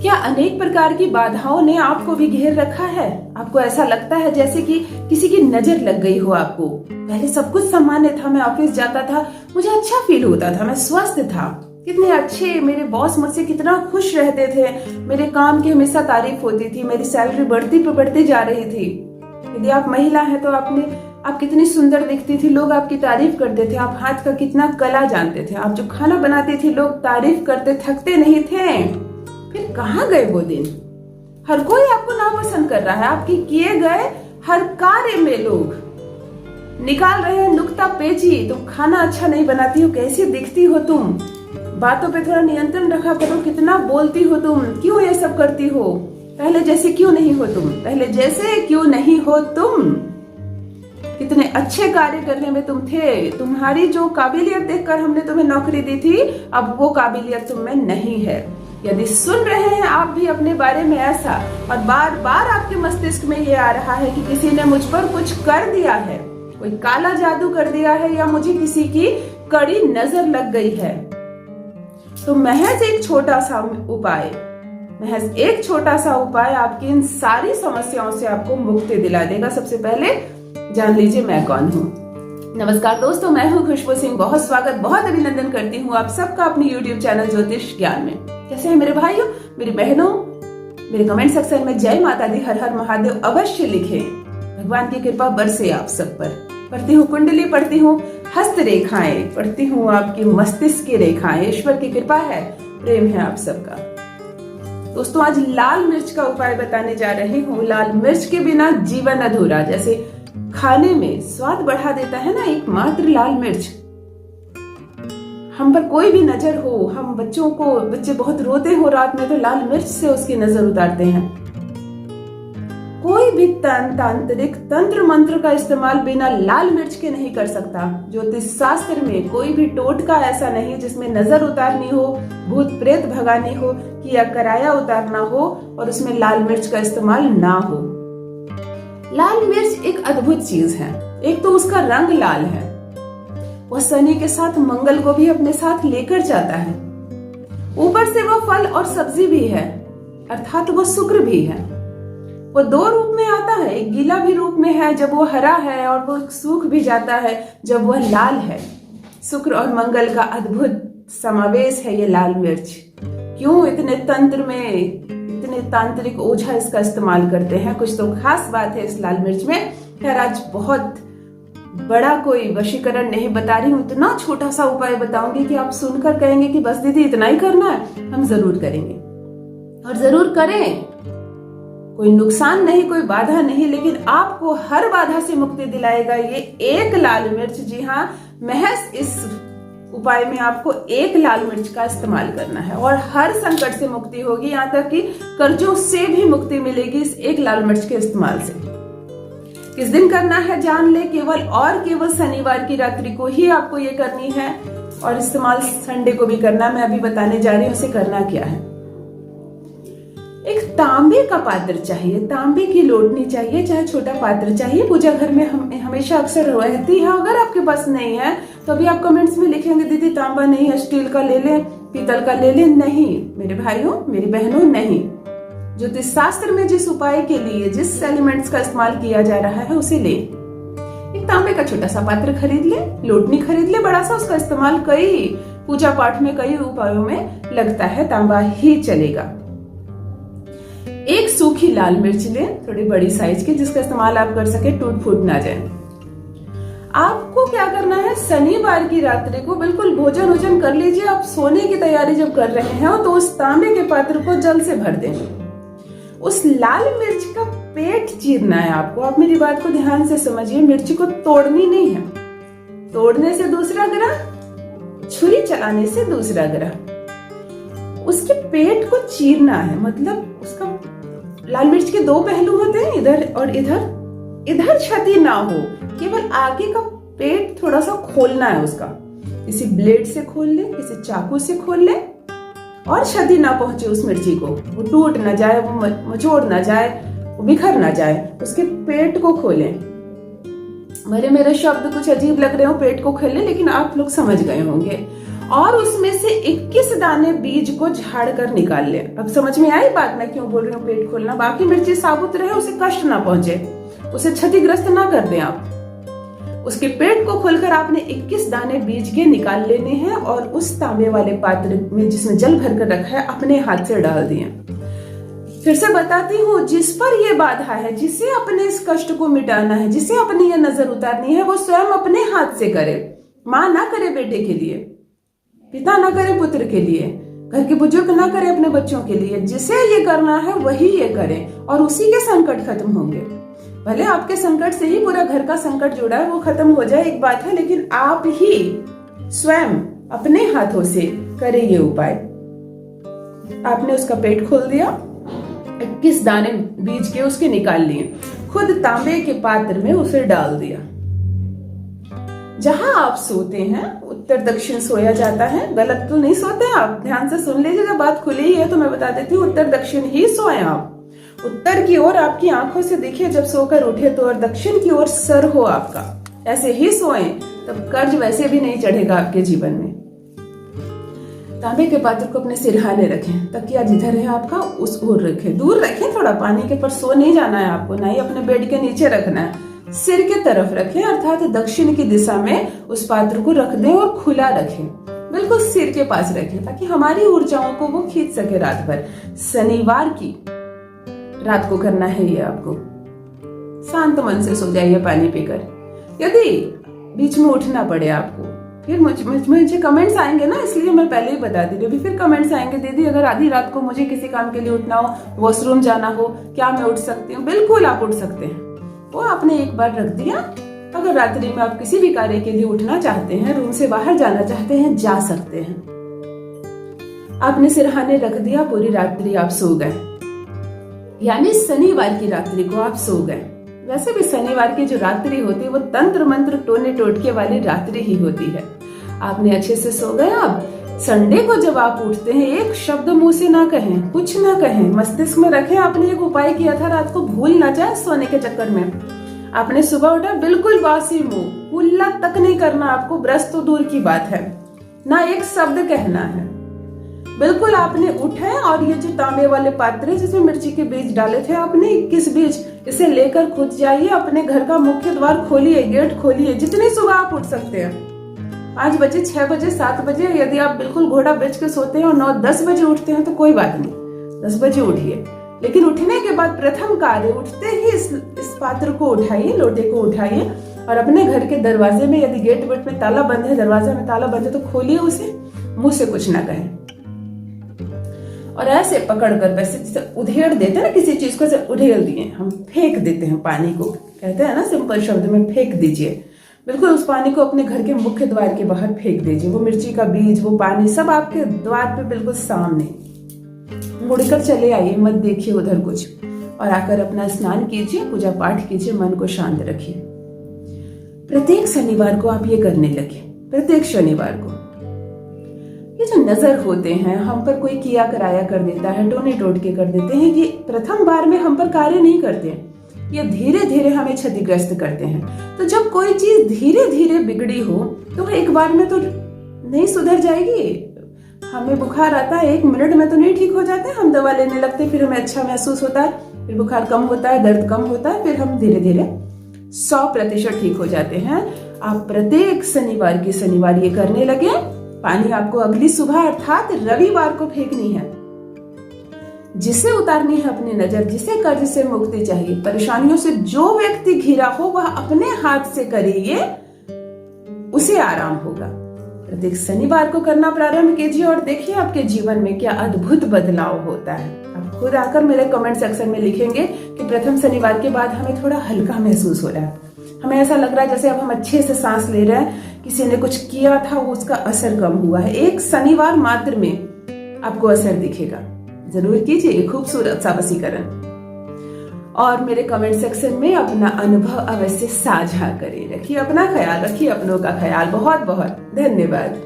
क्या अनेक प्रकार की बाधाओं ने आपको भी घेर रखा है? आपको ऐसा लगता है जैसे कि किसी की नजर लग गई हो आपको। पहले सब कुछ सामान्य था, मैं ऑफिस जाता था, मुझे अच्छा फील होता था, मैं स्वस्थ था, कितने अच्छे मेरे बॉस मुझसे कितना खुश रहते थे, मेरे काम की हमेशा तारीफ होती थी, मेरी सैलरी बढ़ती जा रही थी। यदि आप महिला हैं तो आप कितनी सुंदर दिखती थी, लोग आपकी तारीफ करते थे, आप हाथ का कितना कला जानते थे, आप जो खाना बनाते थे लोग तारीफ करते, थकते नहीं थे। फिर कहाँ गए वो दिन? हर कोई आपको नापसंद कर रहा है, आपके किए गए हर कार्य में लोग निकाल रहे हैं नुक्ता पेची। तुम खाना अच्छा नहीं बनाती हो, कैसी दिखती हो तुम, बातों पे थोड़ा नियंत्रण रखा करो, कितना बोलती हो तुम, क्यों ये सब करती हो, पहले जैसे क्यों नहीं हो तुम, पहले जैसे क्यों नहीं हो तुम, कितने अच्छे कार्य करने में तुम थे, तुम्हारी जो काबिलियत देखकर हमने तुम्हें नौकरी दी थी, अब वो काबिलियत तुम में नहीं है। यदि सुन रहे हैं आप भी अपने बारे में ऐसा और बार बार आपके मस्तिष्क में ये आ रहा है कि किसी ने मुझ पर कुछ कर दिया है, कोई काला जादू कर दिया है या मुझे किसी की कड़ी नजर लग गई है, तो महज एक छोटा सा उपाय आपकी इन सारी समस्याओं से आपको मुक्ति दिला देगा। सबसे पहले जान लीजिए मैं कौन हूँ। नमस्कार दोस्तों, मैं हूँ खुशबू सिंह। बहुत स्वागत, बहुत अभिनंदन करती हूँ आप सबका अपने YouTube चैनल ज्योतिष ज्ञान में। कैसे हैं मेरे भाइयों, मेरी बहनों? मेरे कमेंट सेक्शन में जय माता दी, हर हर महादेव अवश्य लिखें। भगवान की कृपा बरसे आप सब पर। पढ़ती हूँ कुंडली, पढ़ती हूँ हस्त रेखाएं, पढ़ती हूँ आपकी मस्तिष्क की रेखाएं। ईश्वर की कृपा है, प्रेम है आप सबका। दोस्तों आज लाल मिर्च का उपाय बताने जा रही हूँ। लाल मिर्च के बिना जीवन अधूरा। जैसे खाने में स्वाद बढ़ा देता है ना एकमात्र लाल मिर्च। हम पर कोई भी नजर हो, हम बच्चे बहुत रोते हो रात में, तो लाल मिर्च से उसकी नजर उतारते हैं। कोई भी तांत्रिक तंत्र मंत्र का इस्तेमाल बिना लाल मिर्च के नहीं कर सकता। ज्योतिष शास्त्र में कोई भी टोटका ऐसा नहीं जिसमें नजर उतारनी हो, भूत प्रेत भगानी हो या कराया उतारना हो और उसमें लाल मिर्च का इस्तेमाल ना हो। लाल मिर्च एक अद्भुत चीज है। एक तो उसका रंग लाल है, वह शनि के साथ मंगल को भी अपने साथ लेकर जाता है। ऊपर से वह फल और सब्जी भी है, अर्थात वह शुक्र भी है। वो दो रूप में आता है, एक गीला भी रूप में है जब वो हरा है, और वो सूख भी जाता है जब वह लाल है। शुक्र और मंगल का अद्भुत समावेश है ये लाल मिर्च। क्यों इतने तंत्र में इतने तांत्रिक ओझा इसका इस्तेमाल करते हैं? कुछ तो खास बात है इस लाल मिर्च में। खैर आज बहुत बड़ा कोई वशीकरण नहीं बता रही हूँ, इतना छोटा सा उपाय बताऊंगी कि आप सुनकर कहेंगे कि बस दीदी इतना ही करना है। हम जरूर करेंगे और जरूर करें, कोई नुकसान नहीं, कोई बाधा नहीं, लेकिन आपको हर बाधा से मुक्ति दिलाएगा ये एक लाल मिर्च। जी हाँ, महज इस उपाय में आपको एक लाल मिर्च का इस्तेमाल करना है और हर संकट से मुक्ति होगी, यहाँ तक कि कर्जों से भी मुक्ति मिलेगी इस एक लाल मिर्च के इस्तेमाल से। किस दिन करना है जान ले, केवल शनिवार की रात्रि को ही आपको ये करनी है और इस्तेमाल संडे को भी करना। मैं अभी बताने जा रही हूँ उसे करना क्या है। एक तांबे का पात्र चाहिए, तांबे की लोटनी चाहिए, चाहे छोटा पात्र चाहिए। पूजा घर में हमेशा अक्सर रहती है। अगर आपके पास नहीं है तो अभी आप कमेंट्स में लिखेंगे दीदी तांबा नहीं है, स्टील का ले लें, पीतल का ले लें। नहीं मेरे भाइयों, मेरी बहनों, नहीं। ज्योतिष शास्त्र में जिस उपाय के लिए जिस एलिमेंट्स का इस्तेमाल किया जा रहा है उसे ले। एक तांबे का छोटा सा पात्र खरीद ले, लोटनी खरीद ले बड़ा सा, उसका इस्तेमाल कई पूजा पाठ में कई उपायों में लगता है, तांबा ही चलेगा। एक सूखी लाल मिर्च लें, थोड़ी बड़ी साइज की, जिसका इस्तेमाल आप कर सके, टूट फूट ना जाए। आपको क्या करना है, शनिवार की रात्रि को बिल्कुल भोजन कर लीजिए। आप सोने की तैयारी जब कर रहे हैं तो उस तांबे के पात्र को जल से भर दें। उस लाल मिर्च का पेट चीरना है आपको। आप मेरी बात को ध्यान से समझिए, मिर्च को तोड़नी नहीं है। तोड़ने से दूसरा ग्रह, छुरी चलाने से दूसरा ग्रह। उसके पेट को चीरना है, मतलब उसका लाल मिर्च के दो पहलू होते हैं, इधर और इधर। इधर क्षति ना हो, केवल आगे का पेट थोड़ा सा खोलना है उसका। किसी ब्लेड से खोल ले, किसी चाकू से खोल ले, और क्षति ना पहुंचे उस मिर्ची को, वो टूट ना जाए, वो मचोड़ ना जाए, वो बिखर ना जाए। उसके पेट को खोलें। भले मेरे शब्द कुछ अजीब लग रहे हो पेट को खोलें, लेकिन आप लोग समझ गए होंगे। और उसमें से 21 दाने बीज को झाड़ कर निकाल ले। अब समझ में आई बात मैं क्यों बोल रही हूँ पेट खोलना। बाकी मिर्ची साबुत रहे, उसे कष्ट ना पहुंचे, उसे क्षतिग्रस्त ना कर दें आप। उसके पेट को खोलकर आपने 21 दाने बीज के निकाल लेने हैं और उस तांबे वाले पात्र में जिसमें जल भर कर रखा है अपने हाथ से डाल दिए। फिर से बताती हूँ, जिस पर ये बाधा है, जिसे अपने इस कष्ट को मिटाना है, जिसे अपनी ये नजर उतारनी है, वो स्वयं अपने हाथ से करे। माँ ना करे बेटे के लिए, पिता ना करे पुत्र के लिए, घर के बुजुर्ग ना करे अपने बच्चों के लिए। जिसे ये करना है वही ये करे और उसी के संकट खत्म होंगे। भले आपके संकट से ही पूरा घर का संकट जुड़ा है वो खत्म हो जाए एक बात है, लेकिन आप ही स्वयं अपने हाथों से करें ये उपाय। आपने उसका पेट खोल दिया, 21 दाने बीज के उसके निकाल लिए, खुद तांबे के पात्र में उसे डाल दिया। जहां आप सोते हैं उत्तर दक्षिण सोया जाता है, गलत तो नहीं सोते आप, ध्यान से सुन लीजिए। जब बात खुली ही है तो मैं बता देती हूँ, उत्तर दक्षिण ही सोए आप। उत्तर की ओर आपकी आंखों से देखिए जब सोकर उठे तो, और दक्षिण की ओर सर हो आपका, ऐसे ही सोए, तब कर्ज वैसे भी नहीं चढ़ेगा आपके जीवन में। तांबे के पात्र को अपने सिरहाने रखें, तकिया जिधर है आपका उस ओर रखें, दूर रखें थोड़ा, पानी के पर सो नहीं जाना है आपको, ना ही अपने बेड के नीचे रखना है, सिर के तरफ रखें, अर्थात दक्षिण की दिशा में उस पात्र को रख दें और खुला रखें, बिल्कुल सिर के पास रखें, ताकि हमारी ऊर्जाओं को वो खींच सके रात भर। शनिवार की रात को करना है ये आपको। शांत मन से सो जाइए पानी पीकर। यदि बीच में उठना पड़े आपको, फिर मुझे कमेंट्स आएंगे ना, इसलिए मैं पहले ही बता दी थी। फिर कमेंट्स आएंगे, दीदी अगर आधी रात को मुझे किसी काम के लिए उठना हो, वॉशरूम जाना हो, क्या मैं उठ सकती हूँ? बिल्कुल आप उठ सकते हैं। वो आपने एक बार रख दिया। अगर रात्रि में आप किसी भी कार्य के लिए उठना चाहते हैं, रूम से बाहर जाना चाहते हैं, जा सकते हैं। आपने सिरहाने रख दिया, पूरी रात्रि आप सो गए, यानी शनिवार की रात्रि को आप सो गए। वैसे भी शनिवार की जो रात्रि होती है वो तंत्र मंत्र टोने टोटके वाली रात्रि ही होती है। आपने अच्छे से सो गए। अब संडे को जब आप उठते हैं, एक शब्द मुंह से ना कहें, कुछ ना कहें, मस्तिष्क में रखें आपने एक उपाय किया था, रात को भूल ना जाए सोने के चक्कर में। आपने सुबह उठा, बिल्कुल बासी मुंह, कुल्ला तक नहीं करना आपको, ब्रश तो दूर की बात है, ना एक शब्द कहना है। बिल्कुल आपने उठे और ये जो तांबे वाले पात्र है जिसमें मिर्ची के बीज डाले थे आपने 21 बीज, इसे लेकर खुद जाइए, अपने घर का मुख्य द्वार खोलिए, गेट खोलिए, जितनी सुबह आप उठ सकते हैं, 5 बजे, 6 बजे, 7 बजे। यदि आप बिल्कुल घोड़ा बेच के सोते हैं और 9-10 बजे उठते हैं तो कोई बात नहीं, 10 बजे उठिए। लेकिन उठने के बाद प्रथम कार्य, उठते ही इस पात्र को उठाइए, लोटे को उठाइए और अपने घर के दरवाजे में, यदि गेट वेट में ताला बंद है, दरवाजे में ताला बंद है, तो खोलिए उसे, मुंह से कुछ ना कहें और ऐसे पकड़कर, वैसे जैसे उधेड़ देते हैं ना किसी चीज को, ऐसे उधेड़ दिए, हम फेंक देते हैं पानी को, कहते हैं ना सिंपल शब्द में, फेंक दीजिए। बिल्कुल उस पानी को अपने घर के मुख्य द्वार के बाहर फेंक दीजिए। वो मिर्ची का बीज, वो पानी सब आपके द्वार पे बिल्कुल सामने। मुड़कर चले आइए, मत देखिए उधर कुछ, और आकर अपना स्नान कीजिए, पूजा पाठ कीजिए, मन को शांत रखिए। प्रत्येक शनिवार को आप ये करने लगे, प्रत्येक शनिवार को। ये जो नजर होते हैं, हम पर कोई किया कराया कर देता है, टोने टोटके कर देते हैं, ये प्रथम बार में हम पर कार्य नहीं करते, ये धीरे धीरे हमें क्षतिग्रस्त करते हैं। तो जब कोई चीज धीरे धीरे बिगड़ी हो तो एक बार में तो नहीं सुधर जाएगी। हमें बुखार आता है, 1 मिनट में तो नहीं ठीक हो जाते, हम दवा लेने लगते, फिर हमें अच्छा महसूस होता है, फिर बुखार कम होता है, दर्द कम होता है, फिर हम धीरे धीरे 100% ठीक हो जाते हैं। आप प्रत्येक शनिवार की शनिवार ये करने लगे। पानी आपको अगली सुबह अर्थात रविवार को फेंकनी है। जिसे उतारनी है अपनी नजर, जिसे कर्ज से मुक्ति चाहिए, परेशानियों से जो व्यक्ति घिरा हो, वह अपने हाथ से करिए, उसे आराम होगा। प्रत्येक शनिवार को करना प्रारंभ कीजिए और देखिए आपके जीवन में क्या अद्भुत बदलाव होता है। आप खुद आकर मेरे कमेंट सेक्शन में लिखेंगे कि प्रथम शनिवार के बाद हमें थोड़ा हल्का महसूस हो रहा है, हमें ऐसा लग रहा है जैसे अब हम अच्छे से सांस ले रहे हैं, किसी ने कुछ किया था वो उसका असर कम हुआ है। एक शनिवार मात्र में आपको असर दिखेगा। जरूर कीजिए खूबसूरत सा वशीकरण और मेरे कमेंट सेक्शन में अपना अनुभव अवश्य साझा करें। रखिए अपना ख्याल, रखिए अपनों का ख्याल। बहुत बहुत धन्यवाद।